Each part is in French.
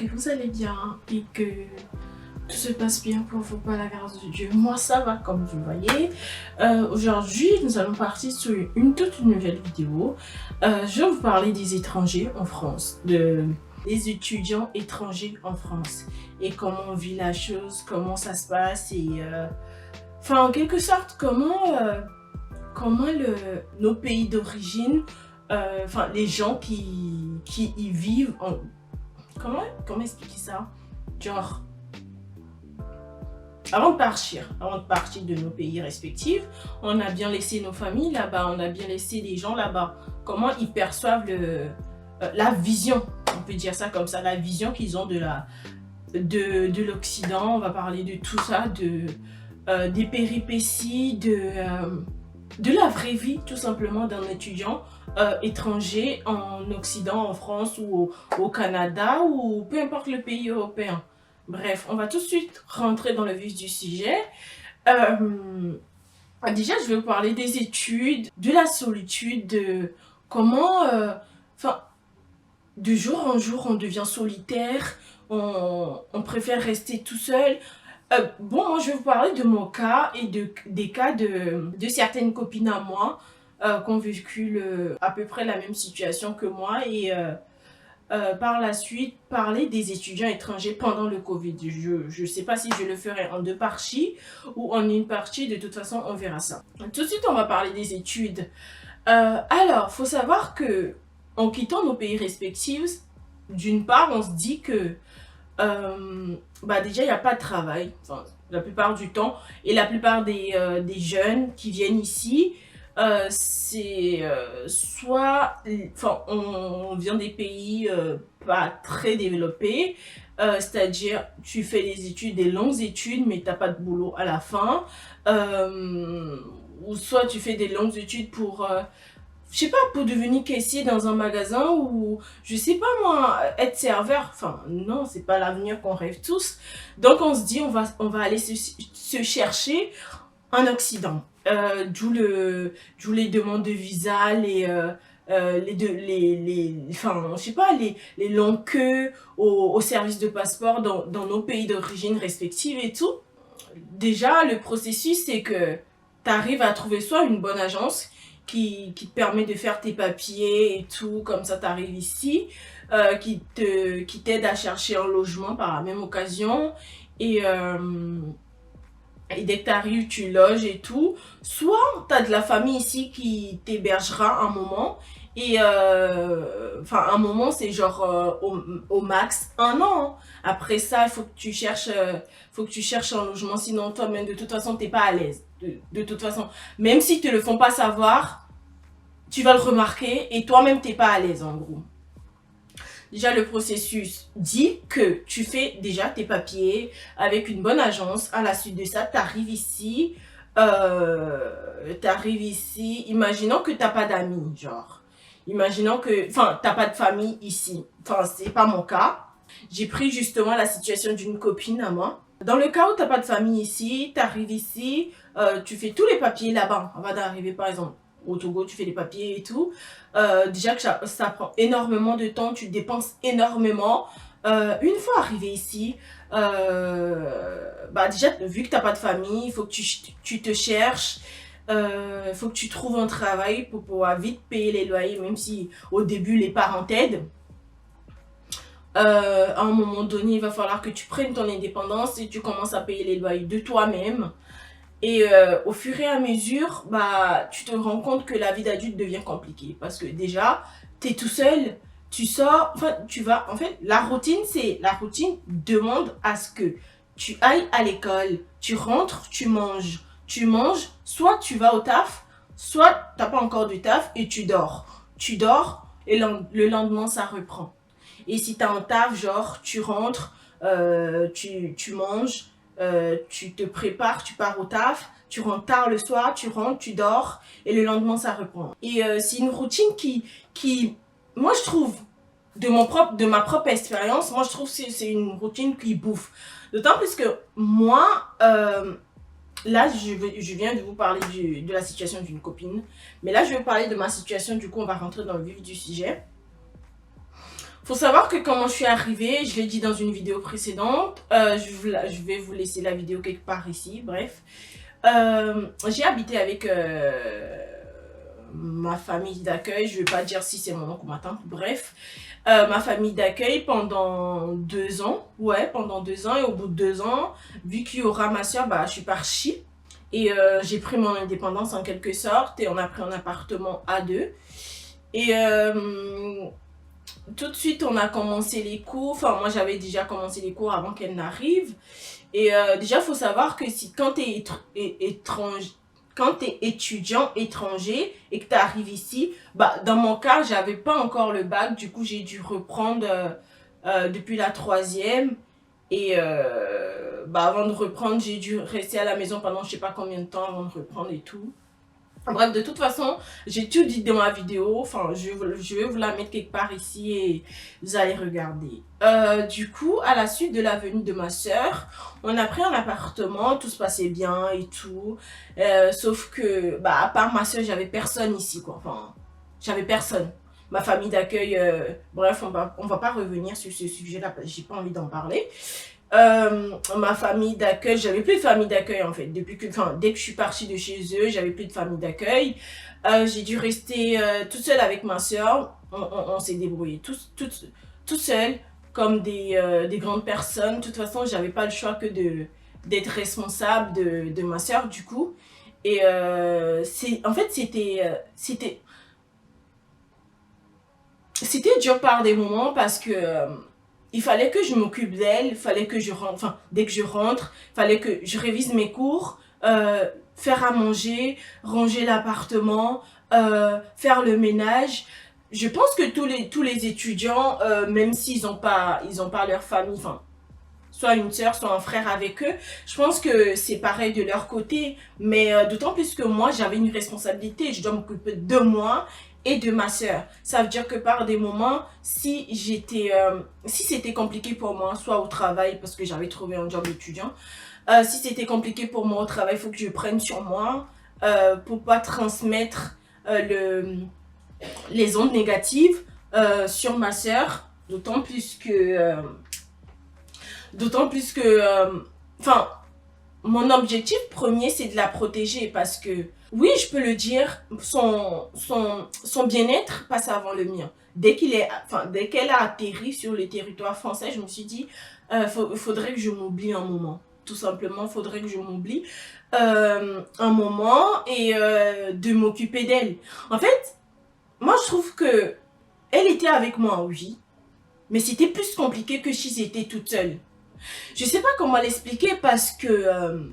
que vous allez bien et que tout se passe bien pour vous par la grâce de Dieu. Moi, ça va, comme vous le voyez. Aujourd'hui, nous allons partir sur une toute nouvelle vidéo. Je vais vous parler des étrangers en France, des étudiants étrangers en France et comment on vit la chose, comment ça se passe et enfin, en quelque sorte, comment nos pays d'origine, enfin, les gens qui y vivent, comment expliquer ça? Genre, avant de partir de nos pays respectifs, on a bien laissé nos familles là-bas, on a bien laissé les gens là-bas. Comment ils perçoivent la vision, on peut dire ça comme ça, la vision qu'ils ont de l'Occident. On va parler de tout ça, des péripéties, de la vraie vie tout simplement d'un étudiant étranger en Occident, en France ou au Canada ou peu importe le pays européen. Bref, on va tout de suite rentrer dans le vif du sujet. Déjà, je vais vous parler des études, de la solitude, de comment, de jour en jour, on devient solitaire, on préfère rester tout seul. Bon, moi, je vais vous parler de mon cas et des cas de certaines copines à moi qui ont vécu à peu près la même situation que moi et par la suite, parler des étudiants étrangers pendant le Covid. Je ne sais pas si je le ferai en deux parties ou en une partie, de toute façon, on verra ça. Tout de suite, on va parler des études. Alors, il faut savoir que en quittant nos pays respectifs, d'une part, on se dit que déjà, il n'y a pas de travail, enfin, la plupart du temps, et la plupart des jeunes qui viennent ici, c'est soit, enfin, on vient des pays pas très développés, c'est-à-dire tu fais des études, des longues études, mais tu n'as pas de boulot à la fin, ou soit tu fais des longues études pour je sais pas, pour devenir caissier dans un magasin ou, je sais pas moi, être serveur. Enfin, non, c'est pas l'avenir qu'on rêve tous. Donc, on se dit, on va aller se chercher en Occident. D'où les demandes de visa, enfin, je sais pas, les longues queues au service de passeport dans nos pays d'origine respectifs et tout. Déjà, le processus, c'est que tu arrives à trouver soit une bonne agence qui te permet de faire tes papiers et tout, comme ça tu arrives ici, qui t'aide à chercher un logement par la même occasion, et dès que tu arrives, tu loges et tout. Soit tu as de la famille ici qui t'hébergera un moment, et enfin un moment c'est genre au max un an. Après ça, il faut que tu cherches un logement, sinon toi-même de toute façon t'es pas à l'aise. De toute façon, même si te le font pas savoir, tu vas le remarquer et toi-même t'es pas à l'aise en gros. Déjà, le processus dit que tu fais déjà tes papiers avec une bonne agence. À la suite de ça, tu arrives ici. Imaginons que tu n'as pas d'amis, genre. Imaginons que, enfin, tu n'as pas de famille ici. Enfin, c'est pas mon cas. J'ai pris justement la situation d'une copine à moi. Dans le cas où tu n'as pas de famille ici, tu arrives ici, tu fais tous les papiers là-bas. Avant d'arriver, par exemple, au Togo, tu fais les papiers et tout. Déjà que ça prend énormément de temps, tu dépenses énormément. Une fois arrivé ici, déjà, vu que tu n'as pas de famille, il faut que tu te cherches. Il faut que tu trouves un travail pour pouvoir vite payer les loyers, même si au début les parents t'aident. À un moment donné, il va falloir que tu prennes ton indépendance et tu commences à payer les loyers de toi-même. Et au fur et à mesure, tu te rends compte que la vie d'adulte devient compliquée. Parce que déjà, tu es tout seul, tu sors, enfin, tu vas... En fait, la routine demande à ce que tu ailles à l'école, tu rentres, tu manges. Tu manges, soit tu vas au taf, soit tu n'as pas encore de taf et tu dors. Tu dors et le lendemain, ça reprend. Et si tu as un taf, genre, tu rentres, tu manges, tu te prépares, tu pars au taf, tu rentres tard le soir, tu rentres, tu dors, et le lendemain, ça reprend. Et c'est une routine qui, moi, je trouve, de ma propre expérience, moi, je trouve que c'est une routine qui bouffe. D'autant plus que moi, là, je viens de vous parler de la situation d'une copine, mais là, je vais vous parler de ma situation, du coup, on va rentrer dans le vif du sujet. Faut savoir que comment je suis arrivée, je l'ai dit dans une vidéo précédente, je vais vous laisser la vidéo quelque part ici, bref. J'ai habité avec ma famille d'accueil, je vais pas dire si c'est mon oncle ou ma tante, bref. Ma famille d'accueil pendant 2 ans, ouais, pendant 2 ans, et au bout de 2 ans, vu qu'il y aura ma soeur, bah je suis partie. Et j'ai pris mon indépendance en quelque sorte, et on a pris un appartement à deux. Et tout de suite, on a commencé les cours. Enfin, moi, j'avais déjà commencé les cours avant qu'elle n'arrive. Et déjà, il faut savoir que si, quand tu es étranger, quand tu es étudiant étranger et que tu arrives ici, bah, dans mon cas, j'avais pas encore le bac. Du coup, j'ai dû reprendre depuis la troisième. Et bah, avant de reprendre, j'ai dû rester à la maison pendant je sais pas combien de temps avant de reprendre et tout. Bref, de toute façon, j'ai tout dit dans ma vidéo. Enfin, je vais vous la mettre quelque part ici et vous allez regarder. Du coup, à la suite de la venue de ma soeur, on a pris un appartement, tout se passait bien et tout. Sauf que, bah, à part ma soeur, j'avais personne ici, quoi. Enfin, j'avais personne. Ma famille d'accueil, bref, on va pas revenir sur ce sujet-là, j'ai pas envie d'en parler. Ma famille d'accueil, j'avais plus de famille d'accueil en fait. Dès que je suis partie de chez eux, j'avais plus de famille d'accueil. J'ai dû rester toute seule avec ma soeur. On s'est débrouillé tout seul, comme des grandes personnes. De toute façon, j'avais pas le choix que d'être responsable de ma soeur du coup. Et en fait, c'était dur par des moments parce que il fallait que je m'occupe d'elle, il fallait que je rentre, enfin, dès que je rentre, il fallait que je révise mes cours, faire à manger, ranger l'appartement, faire le ménage. Je pense que tous les étudiants, même s'ils n'ont pas leur famille, enfin, soit une sœur, soit un frère avec eux, je pense que c'est pareil de leur côté. Mais d'autant plus que moi, j'avais une responsabilité, je dois m'occuper de moi et de ma sœur. Ça veut dire que par des moments, si c'était compliqué pour moi, soit au travail, parce que j'avais trouvé un job étudiant, si c'était compliqué pour moi au travail, il faut que je prenne sur moi pour pas transmettre les ondes négatives sur ma sœur. D'autant plus que, enfin, mon objectif premier, c'est de la protéger parce que, oui, je peux le dire, son bien-être passe avant le mien. Dès qu'elle a atterri sur le territoire français, je me suis dit, faudrait que je m'oublie un moment. Tout simplement, faudrait que je m'oublie un moment et de m'occuper d'elle. En fait, moi, je trouve que elle était avec moi, oui, mais c'était plus compliqué que si j'étais toute seule. Je sais pas comment l'expliquer parce que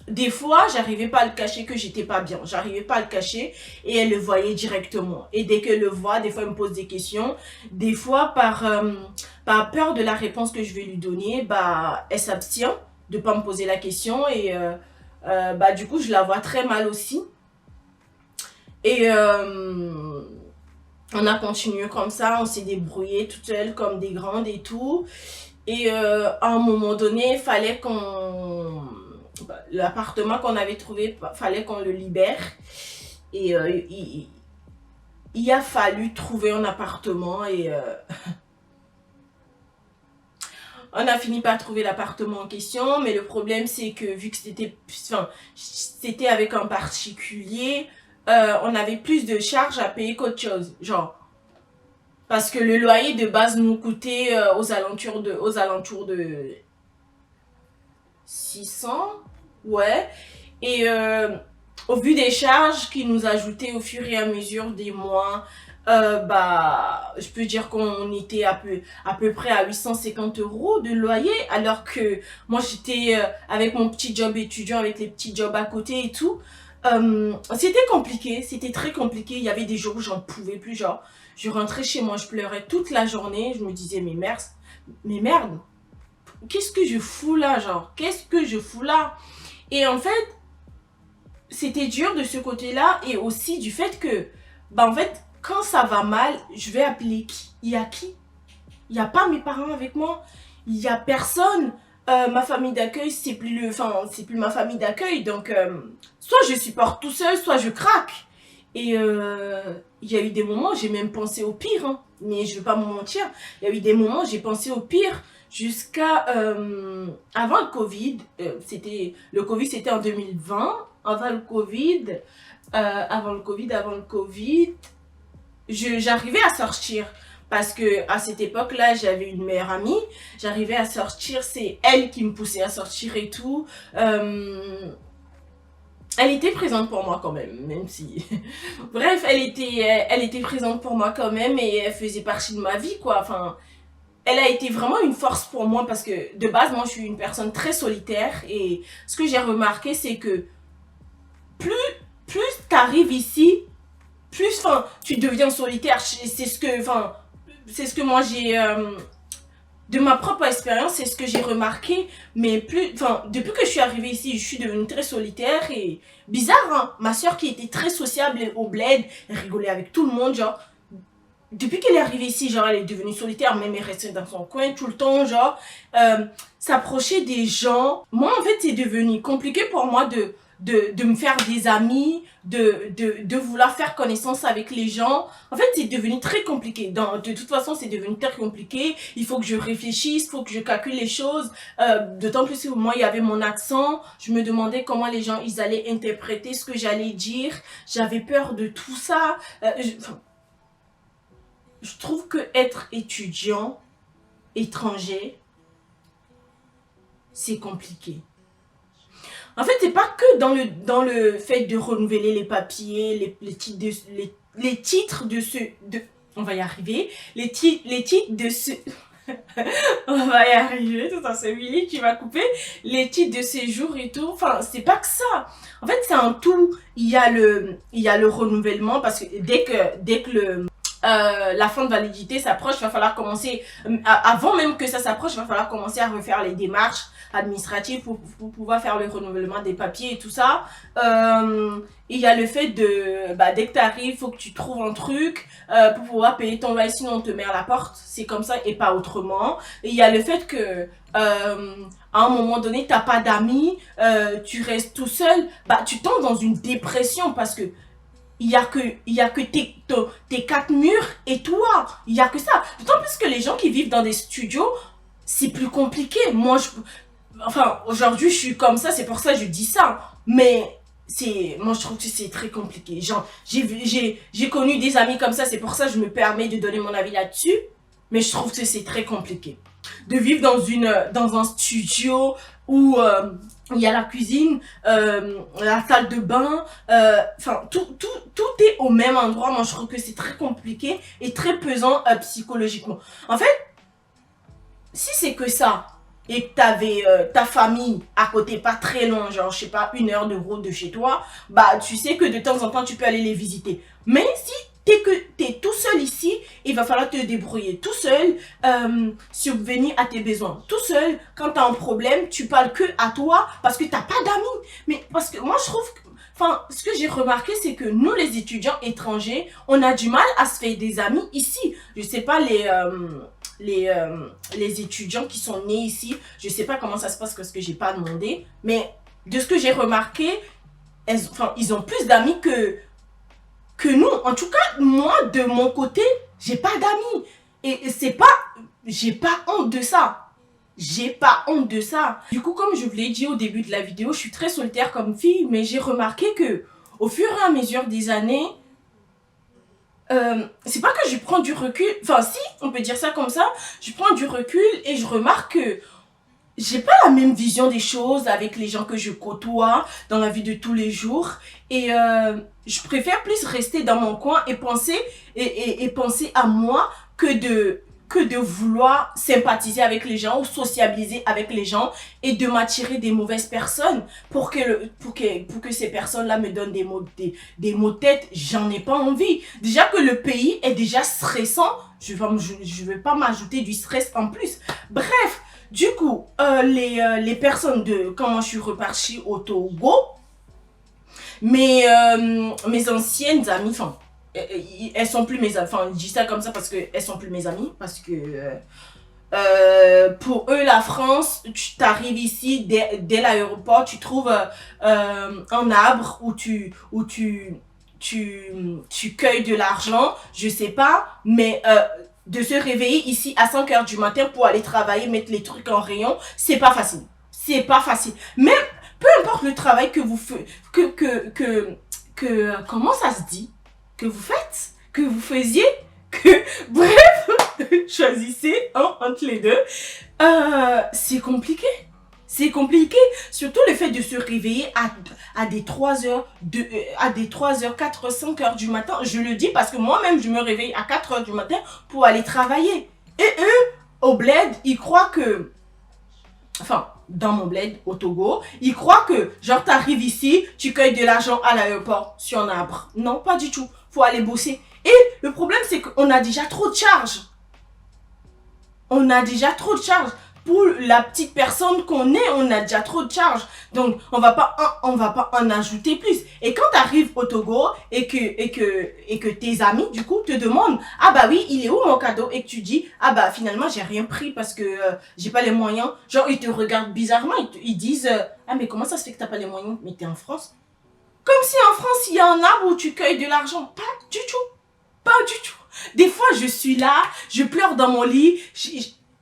des fois, j'arrivais pas à le cacher que j'étais pas bien. J'arrivais pas à le cacher et elle le voyait directement. Et dès qu'elle le voit, des fois, elle me pose des questions. Des fois, par peur de la réponse que je vais lui donner, bah, elle s'abstient de pas me poser la question et bah, du coup, je la vois très mal aussi. Et on a continué comme ça, on s'est débrouillé toute seule comme des grandes et tout. Et à un moment donné, il fallait l'appartement qu'on avait trouvé, fallait qu'on le libère. Et il a fallu trouver un appartement et on a fini par trouver l'appartement en question. Mais le problème, c'est que vu que c'était avec un particulier, on avait plus de charges à payer qu'autre chose. Genre, parce que le loyer de base nous coûtait aux alentours de 600, ouais. Et au vu des charges qui nous ajoutaient au fur et à mesure des mois, bah, je peux dire qu'on était à peu près à 850 € de loyer, alors que moi j'étais avec mon petit job étudiant, avec les petits jobs à côté et tout. C'était compliqué, c'était très compliqué. Il y avait des jours où j'en pouvais plus, genre, je rentrais chez moi, je pleurais toute la journée. Je me disais, mais merde, qu'est-ce que je fous là, genre, qu'est-ce que je fous là? Et en fait, c'était dur de ce côté-là et aussi du fait que, bah en fait, quand ça va mal, je vais appeler qui? Il y a qui? Il n'y a pas mes parents avec moi, il n'y a personne. Ma famille d'accueil, c'est plus ma famille d'accueil, donc soit je supporte tout seul, soit je craque. Et il y a eu des moments, j'ai même pensé au pire, hein, mais je ne vais pas me mentir. Il y a eu des moments, j'ai pensé au pire jusqu'à avant le Covid. Le Covid, c'était en 2020. Avant le Covid, avant le Covid, j'arrivais à sortir. Parce que à cette époque-là, j'avais une meilleure amie. J'arrivais à sortir, c'est elle qui me poussait à sortir et tout. Elle était présente pour moi quand même si... Bref, elle était présente pour moi quand même et elle faisait partie de ma vie, quoi. Enfin, elle a été vraiment une force pour moi parce que de base, moi, je suis une personne très solitaire et ce que j'ai remarqué, c'est que plus t'arrives ici, plus, enfin, tu deviens solitaire. C'est ce que, enfin, c'est ce que moi j'ai... de ma propre expérience, c'est ce que j'ai remarqué, mais depuis que je suis arrivée ici, je suis devenue très solitaire et bizarre, hein, ma soeur qui était très sociable au bled, elle rigolait avec tout le monde, genre, depuis qu'elle est arrivée ici, genre, elle est devenue solitaire, même elle restait dans son coin tout le temps, genre, s'approcher des gens. Moi, en fait, c'est devenu compliqué pour moi de me faire des amis, de vouloir faire connaissance avec les gens. En fait, c'est devenu très compliqué. De toute façon, c'est devenu très compliqué. Il faut que je réfléchisse, il faut que je calcule les choses. D'autant plus que moi, il y avait mon accent. Je me demandais comment les gens, ils allaient interpréter ce que j'allais dire. J'avais peur de tout ça. Je trouve que être étudiant, étranger, c'est compliqué. En fait, c'est pas que dans le fait de renouveler les papiers, les titres de ce... on va y arriver. Les titres de ce... on va y arriver, tout ça, c'est Willy qui va couper. Les titres de séjour et tout. Enfin, c'est pas que ça. En fait, c'est un tout. Il y a le renouvellement parce que dès que la fin de validité s'approche, il va falloir commencer, avant même que ça s'approche, il va falloir commencer à refaire les démarches administratives pour pouvoir faire le renouvellement des papiers et tout ça. Il y a le fait de, dès que tu arrives, il faut que tu trouves un truc pour pouvoir payer ton loyer, sinon on te met à la porte. C'est comme ça et pas autrement. Et il y a le fait que à un moment donné, tu n'as pas d'amis, tu restes tout seul, tu tombes dans une dépression parce que il y a que tes quatre murs et toi. Il y a que ça. D'autant plus que les gens qui vivent dans des studios, c'est plus compliqué. Moi, enfin, aujourd'hui, je suis comme ça, c'est pour ça que je dis ça. Mais moi, je trouve que c'est très compliqué. Genre, j'ai connu des amis comme ça, c'est pour ça que je me permets de donner mon avis là-dessus. Mais je trouve que c'est très compliqué. De vivre dans un studio où il y a la cuisine, la salle de bain, enfin tout est au même endroit. Moi je trouve que c'est très compliqué et très pesant psychologiquement. En fait, si c'est que ça et que t'avais ta famille à côté, pas très loin, genre je sais pas 1 heure de route de chez toi, tu sais que de temps en temps tu peux aller les visiter. Mais si t'es tout seul ici, il va falloir te débrouiller tout seul, subvenir à tes besoins tout seul. Quand tu as un problème, tu parles que à toi parce que tu n'as pas d'amis. Mais parce que moi, je trouve que, enfin, ce que j'ai remarqué, c'est que nous, les étudiants étrangers, on a du mal à se faire des amis ici. Je sais pas les étudiants qui sont nés ici, je sais pas comment ça se passe parce que j'ai pas demandé. Mais de ce que j'ai remarqué, ils ont plus d'amis que nous. En tout cas, moi, de mon côté, j'ai pas d'amis. Et c'est pas... j'ai pas honte de ça. J'ai pas honte de ça. Du coup, comme je vous l'ai dit au début de la vidéo, je suis très solitaire comme fille, mais j'ai remarqué que au fur et à mesure des années, c'est pas que je prends du recul, enfin si, on peut dire ça comme ça, je prends du recul et je remarque que j'ai pas la même vision des choses avec les gens que je côtoie dans la vie de tous les jours. Et je préfère plus rester dans mon coin et penser, et penser à moi que de vouloir sympathiser avec les gens ou sociabiliser avec les gens et de m'attirer des mauvaises personnes pour que ces personnes-là me donnent des maux de tête. J'en ai pas envie. Déjà que le pays est déjà stressant, je vais pas m'ajouter du stress en plus. Bref. Du coup, les personnes quand moi je suis repartie au Togo, mes anciennes amies, enfin, elles sont plus mes amies, enfin, je dis ça comme ça parce qu'elles sont plus mes amies, parce que pour eux, la France, tu t'arrives ici, dès l'aéroport, tu trouves un arbre où tu tu cueilles de l'argent, je sais pas, mais de se réveiller ici à 5 heures du matin pour aller travailler, mettre les trucs en rayon, c'est pas facile. C'est pas facile. Même, peu importe le travail que vous faites, comment ça se dit? Que vous faites? Que vous faisiez? Bref, choisissez entre les deux. C'est compliqué. C'est compliqué, surtout le fait de se réveiller à des 3 heures, à des 3 heures, 4 heures, 5 heures du matin. Je le dis parce que moi-même, je me réveille à 4 heures du matin pour aller travailler. Et eux, au bled, ils croient que... Enfin, dans mon bled, au Togo, ils croient que, genre, t'arrives ici, tu cueilles de l'argent à l'aéroport sur un arbre. Non, pas du tout. Faut aller bosser. Et le problème, c'est qu'on a déjà trop de charges. On a déjà trop de charges. Pour la petite personne qu'on est, on a déjà trop de charges. Donc, on va pas en ajouter plus. Et quand tu arrives au Togo et que tes amis, du coup, te demandent, ah bah oui, il est où mon cadeau? Et que tu dis, ah bah finalement, j'ai rien pris parce que j'ai pas les moyens. Genre, ils te regardent bizarrement. Ils disent, ah mais comment ça se fait que t'as pas les moyens? Mais t'es en France. Comme si en France, il y a un arbre où tu cueilles de l'argent. Pas du tout. Pas du tout. Des fois, je suis là, je pleure dans mon lit.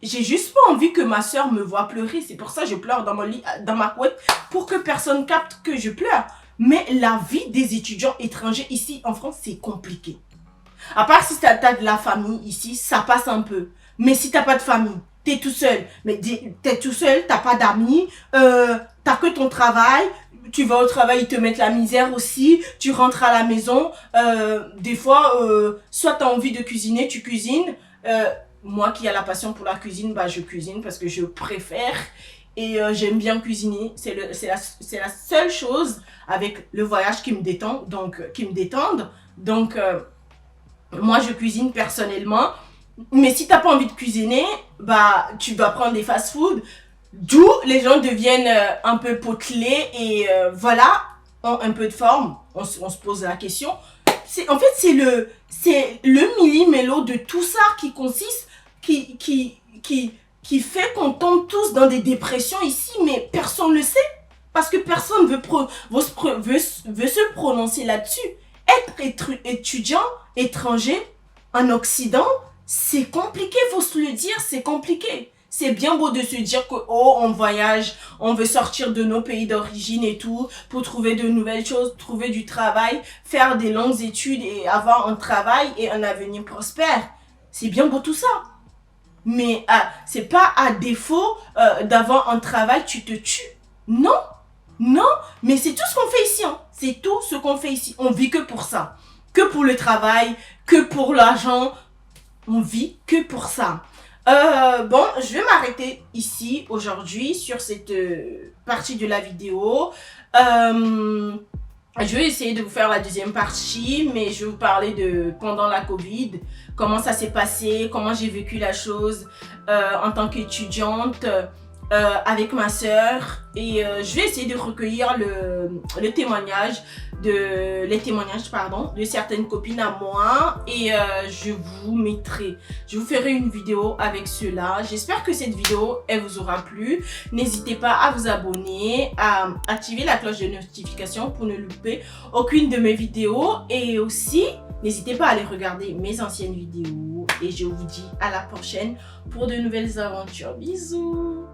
J'ai juste pas envie que ma soeur me voie pleurer. C'est pour ça que je pleure dans mon lit, dans ma couette, pour que personne capte que je pleure. Mais la vie des étudiants étrangers ici en France, c'est compliqué. À part si t'as de la famille ici, ça passe un peu. Mais si t'as pas de famille, t'es tout seul. Mais t'es tout seul, t'as pas d'amis, t'as que ton travail. Tu vas au travail, ils te mettent la misère aussi. Tu rentres à la maison. Des fois, soit t'as envie de cuisiner, tu cuisines. Moi qui a la passion pour la cuisine, bah je cuisine parce que je préfère et j'aime bien cuisiner. C'est la seule chose avec le voyage qui me détend, donc moi je cuisine personnellement. Mais si t'as pas envie de cuisiner, bah tu vas prendre des fast-food, d'où les gens deviennent un peu potelés et voilà, ont un peu de forme. On se pose la question. En fait, c'est le millimélo de tout ça qui consiste, qui fait qu'on tombe tous dans des dépressions ici, mais personne ne le sait. Parce que personne veut se prononcer là-dessus. Être étudiant étranger en Occident, c'est compliqué, faut se le dire, c'est compliqué. C'est bien beau de se dire que, oh, on voyage, on veut sortir de nos pays d'origine et tout, pour trouver de nouvelles choses, trouver du travail, faire des longues études et avoir un travail et un avenir prospère. C'est bien beau tout ça. Mais c'est pas à défaut d'avoir un travail, tu te tues. Non, non, mais c'est tout ce qu'on fait ici. Hein. C'est tout ce qu'on fait ici. On vit que pour ça. Que pour le travail, que pour l'argent. On vit que pour ça. Bon, je vais m'arrêter ici aujourd'hui sur cette partie de la vidéo. Je vais essayer de vous faire la deuxième partie, mais je vais vous parler de pendant la Covid, comment ça s'est passé, comment j'ai vécu la chose en tant qu'étudiante avec ma soeur. Et je vais essayer de recueillir les témoignages de certaines copines à moi et je vous ferai une vidéo avec cela. J'espère que cette vidéo elle vous aura plu. N'hésitez pas à vous abonner, à activer la cloche de notification pour ne louper aucune de mes vidéos et aussi n'hésitez pas à aller regarder mes anciennes vidéos et je vous dis à la prochaine pour de nouvelles aventures. Bisous.